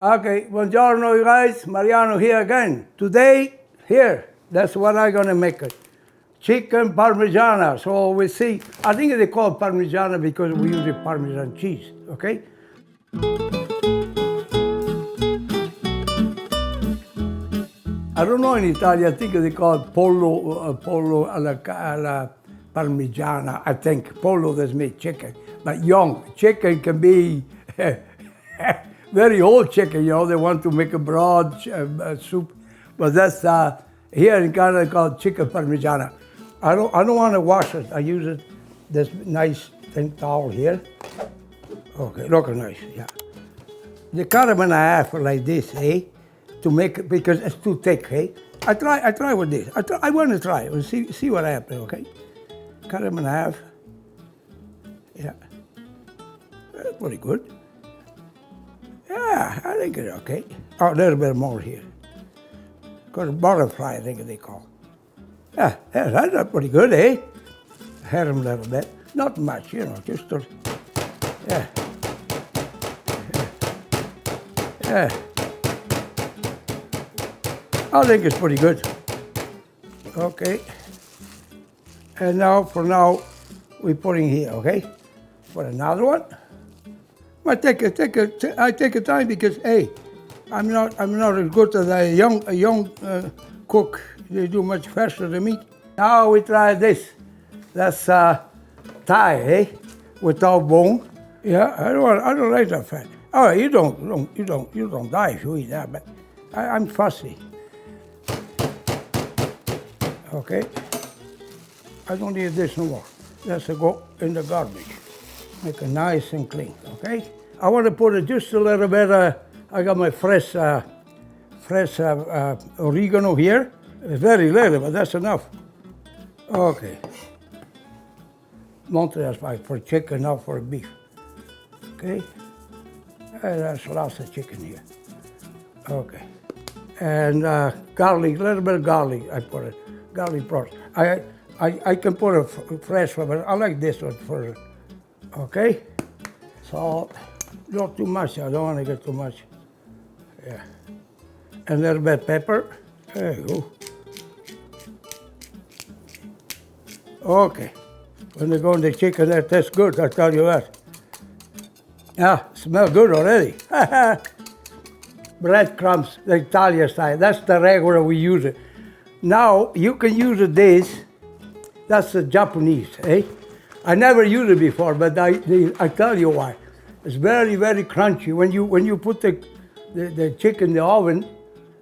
Okay, buongiorno you guys, Mariano here again. Today, that's what I'm gonna make it. Chicken Parmigiana, so we see, I think they call it Parmigiana because we use Parmesan cheese, okay? I don't know in Italian, I think they call it pollo alla Parmigiana, I think. Pollo that's made chicken, but young. Chicken can be very old chicken, they want to make a broad soup. But that's, here in Canada called chicken Parmigiana. I don't want to wash it. I use it, this nice thin towel here. Okay, look nice, yeah. You cut them in half like this, to make it, because it's too thick, I try with this. I want to try it, see what happens, okay? Cut them in half. Yeah, that's pretty good. Yeah, I think it's okay. Oh, a little bit more here. Because butterfly, I think they call. Yeah, that's pretty good, Head them a little bit. Not much, just to, yeah. Yeah. I think it's pretty good. Okay. And now, for now, we're putting here, okay? Put another one. I take a time because, I'm not as good as a young cook. They do much faster than me. Now we try this. That's thigh, without bone. Yeah, I don't like that fat. Oh, you don't die if you eat that, but I'm fussy. Okay. I don't need this no more. Let's go in the garbage. Make it nice and clean, okay? I want to put just a little bit, I got my fresh oregano here. Very little, but that's enough. Okay. Montreal spice for chicken, not for beef. Okay? And there's lots of chicken here. Okay. And garlic, a little bit of garlic, I put it. Garlic powder. I can put a fresh one, but I like this one for, okay? Salt, not too much, I don't want to get too much. Yeah. And a little bit of pepper. There you go. Okay. When they go in the chicken, that tastes good, I tell you that. Yeah, smells good already. Breadcrumbs, the Italian style. That's the regular we use it. Now, you can use this. That's the Japanese, I never used it before, but I tell you why. It's very, very crunchy. When you put the chicken in the oven,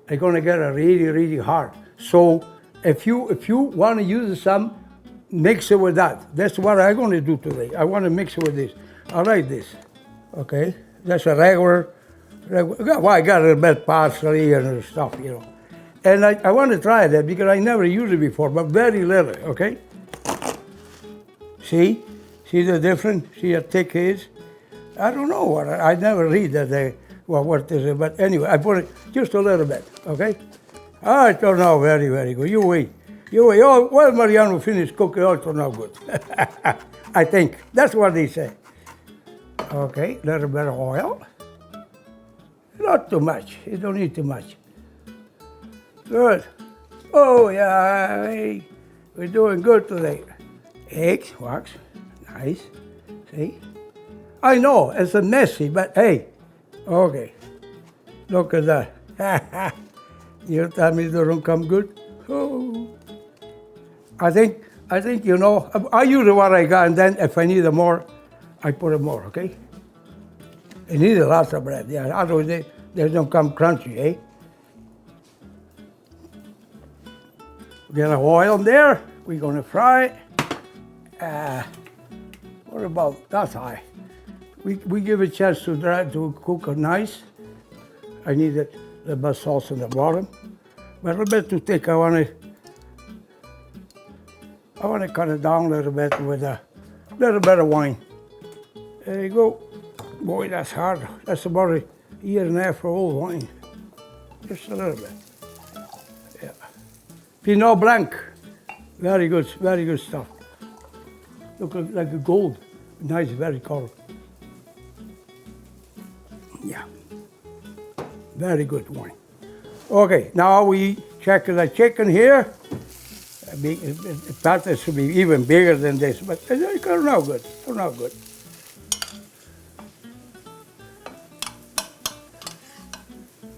it's gonna get really, really hard. So if you want to use some, mix it with that. That's what I'm gonna do today. I want to mix it with this. I like this. Okay, that's a regular. Well, I got a little bit of parsley and stuff, And I want to try that because I never used it before, but very little, okay? See the difference? See how thick it is? I don't know what, I never read that what is it, but anyway, I put it just a little bit, okay? I don't know, very, very good. You wait. Oh, well, Mariano finished cooking, all turned out good. I think, that's what they say. Okay, a little bit of oil. Not too much, you don't need too much. Good. Oh, yeah, we're doing good today. Eggs, wax, nice, see? I know, it's a messy, but hey, okay. Look at that. You tell me it don't come good? Oh. I think, I use what I got, and then if I need more, I put it more, okay? I need lots of bread, yeah, otherwise they don't come crunchy, We got oil in there, we're gonna fry it. What about that high? We give it a chance to cook it nice. I need a little bit of sauce in the bottom, but a little bit too thick. I want to cut it down a little bit with a little bit of wine. There you go. Boy, that's hard. That's about a year and a half for old wine. Just a little bit. Yeah. Pinot Blanc. Very good stuff. Look like a gold. Nice, very colorful. Yeah. Very good wine. Okay, now we check the chicken here. It thought it should be even bigger than this, but it turned out good. Turned out good.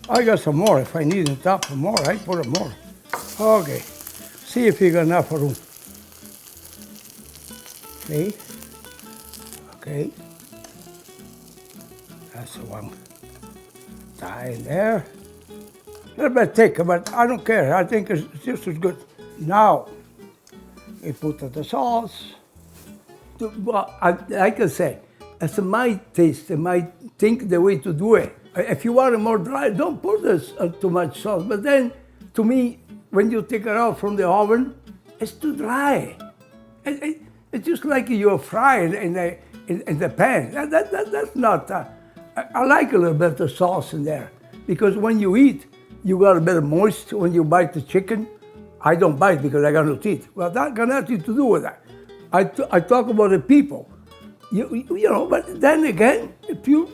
I got some more. If I need on top of more, I put more. Okay, see if you got enough room. See? Okay. That's the one. Tie in there. A little bit thicker, but I don't care. I think it's just as good. Now, we put the sauce. Well, I can say, it's my taste, my think the way to do it. If you want it more dry, don't put this too much sauce. But then, to me, when you take it out from the oven, it's too dry. It's just like you fry it in the pan. That's not. I like a little bit of sauce in there because when you eat, you got a bit of moist when you bite the chicken. I don't bite because I got no teeth. Well, that got nothing to do with that. I talk about the people, you know. But then again, if you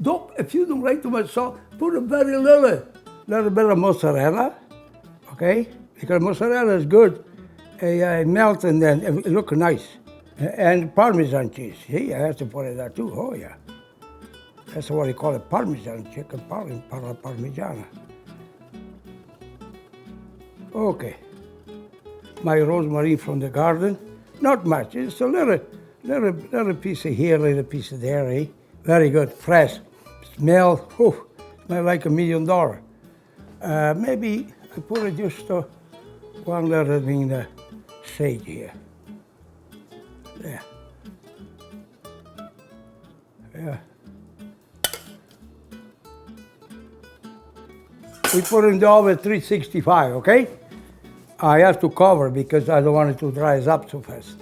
don't like too much salt, put a very little bit of mozzarella, okay? Because mozzarella is good. It melts and then it looks nice. And Parmesan cheese. See, I have to put it there too. Oh yeah, that's what they call it, Parmesan chicken Parmigiana. Okay, my rosemary from the garden, not much, it's a little piece of here, little piece of there, eh? Very good, fresh, smell like $1 million. Maybe I put it just one little thing, sage here. Yeah. Yeah. We put it in the oven at 365, okay? I have to cover because I don't want it to dry up so fast.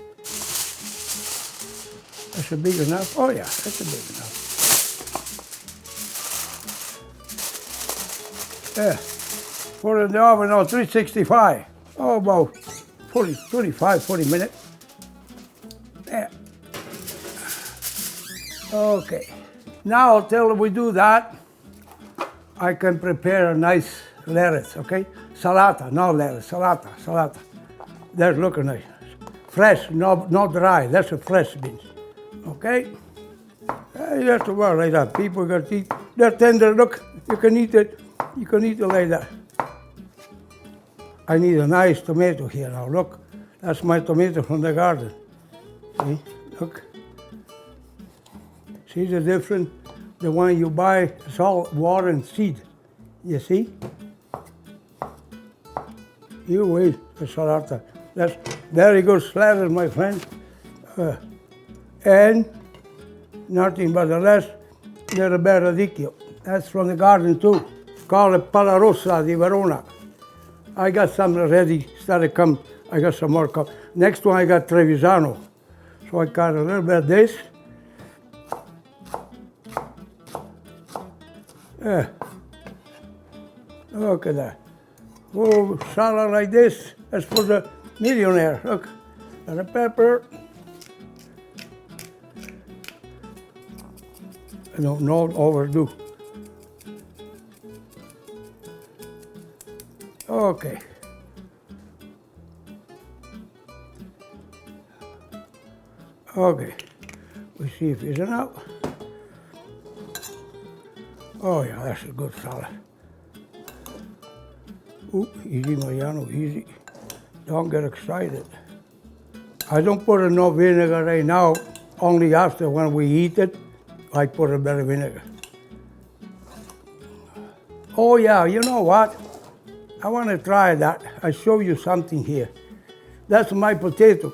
That's a big enough? Oh yeah, that's a big enough. Yeah. Put it in the oven on 365. Oh, about 40 minutes. Yeah. Okay. Now, till we do that, I can prepare a nice lettuce, okay? Salata, not lettuce, salata. That's looking nice. Fresh, not dry, that's a fresh beans, okay? You have to work like that. People got to eat. They're tender, look, you can eat it like that. I need a nice tomato here now, look. That's my tomato from the garden. See, look. See the difference? The one you buy, salt, water, and seed. You see? You wait, the salata. That's very good slather, my friend. And nothing but the less, little bit of radicchio. That's from the garden too. Call it Palla Rossa di Verona. I got some ready, started come. I got some more come. Next one I got Trevisano. So I got a little bit of this. Yeah. Look at that. Oh, salad like this. That's for the millionaire. Look. And the pepper. No overdo. Okay. Okay. We see if it's enough. Oh yeah, that's a good salad. Ooh, easy, Mariano, easy. Don't get excited. I don't put enough vinegar right now. Only after when we eat it, I put a bit of vinegar. Oh yeah, you know what? I want to try that. I show you something here. That's my potato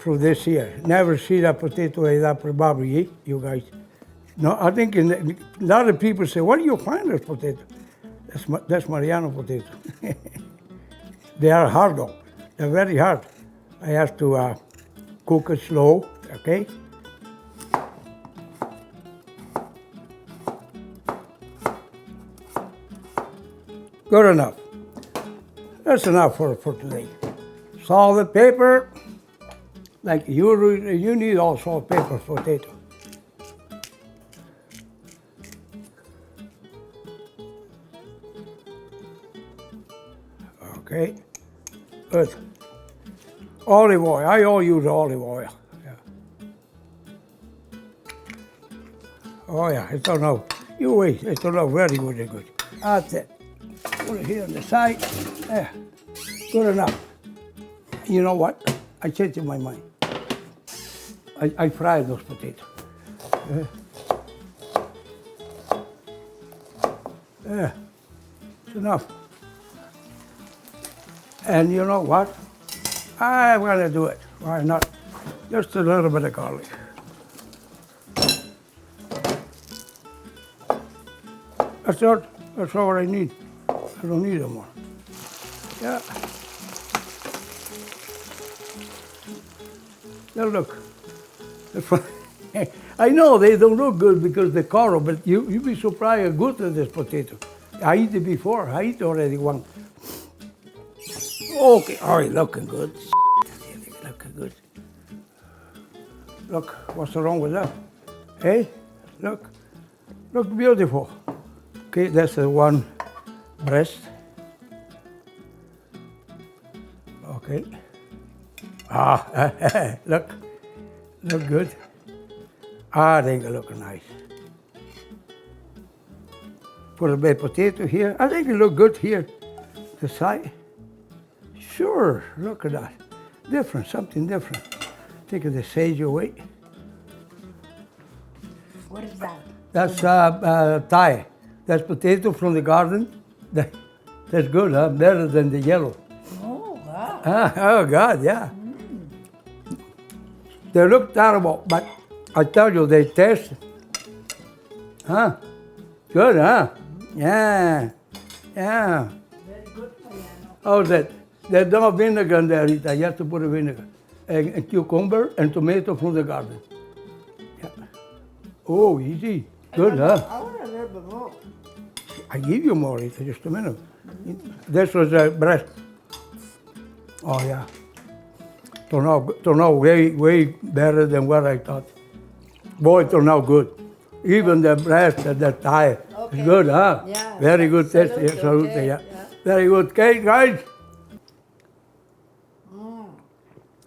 for this year. Never see that potato like that probably, you guys. No, I think a lot of people say, where do you find this potato? That's Mariano potato. They are hard though. They're very hard. I have to cook it slow, okay? Good enough. That's enough for today. Salt and pepper. Like you need all salt, pepper, potato. Okay, good. Olive oil, I all use olive oil. Yeah. Oh yeah, it turned out, you wait, it turned out very good and good. That's it. Put it here on the side. Yeah, good enough. You know what? I changed my mind. I fried those potatoes. Yeah, it's enough. And you know what? I'm gonna do it. Why not? Just a little bit of garlic. That's it. That's all I need. I don't need more. Yeah. Now look. I know they don't look good because the color, but you'd be surprised how good is this potato. I eat it before. I eat already one. Okay. Oh, it's looking good. Looking good. Look, what's wrong with that? Hey, look. Look beautiful. Okay, that's the one breast. Okay. Ah, look good. I think it looks nice. Put a bit of potato here. I think it look good here. The side. Sure, look at that. Different, something different. Take the sage away. What is that? That's Thai. That's potato from the garden. That's good, huh? Better than the yellow. Oh, wow. Oh, God, yeah. They look terrible, but I tell you, they taste. Huh? Good, huh? Yeah. Yeah. Very good, Mariano. Oh, there's no vinegar in there. Rita. You have to put a vinegar. And cucumber and tomato from the garden. Yeah. Oh, easy. Good, huh? I want a little bit more. I give you more, Rita, just a minute. This was a breast. Oh, yeah. Turned out way better than what I thought. Boy, it turned out good. Even the breast and the thigh. Okay. It's good, huh? Yeah. Very good taste. Absolutely, Absolutely, okay, yeah. yeah. Very good. Okay, guys?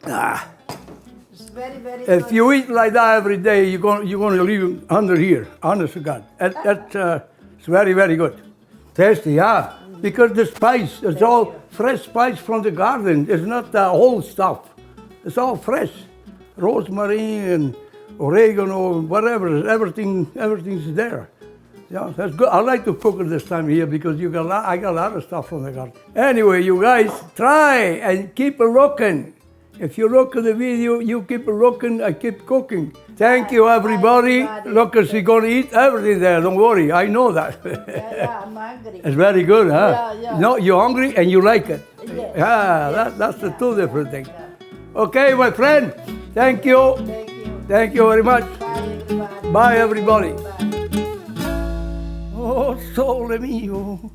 Ah. It's very, very If good. you eat like that every day, you're gonna leave under here. Honest to God, it's very, very good, tasty, yeah. Because the spice, it's all fresh spice from the garden. It's not the old stuff. It's all fresh, rosemary and oregano, whatever. Everything's there. Yeah, that's good. I like to cook it this time of year because I got a lot of stuff from the garden. Anyway, you guys try and keep it looking. If you look at the video, you keep looking, I keep cooking. Thank you, everybody. Look, she's going to eat everything there. Don't worry, I know that. Yeah, I'm hungry. It's very good, huh? Yeah. No, you're hungry and you like it. Yes. Yeah, that's the two different things. Okay, my friend, thank you. Thank you. Thank you very much. Bye, everybody. Bye, everybody. Bye. Oh, sole mio.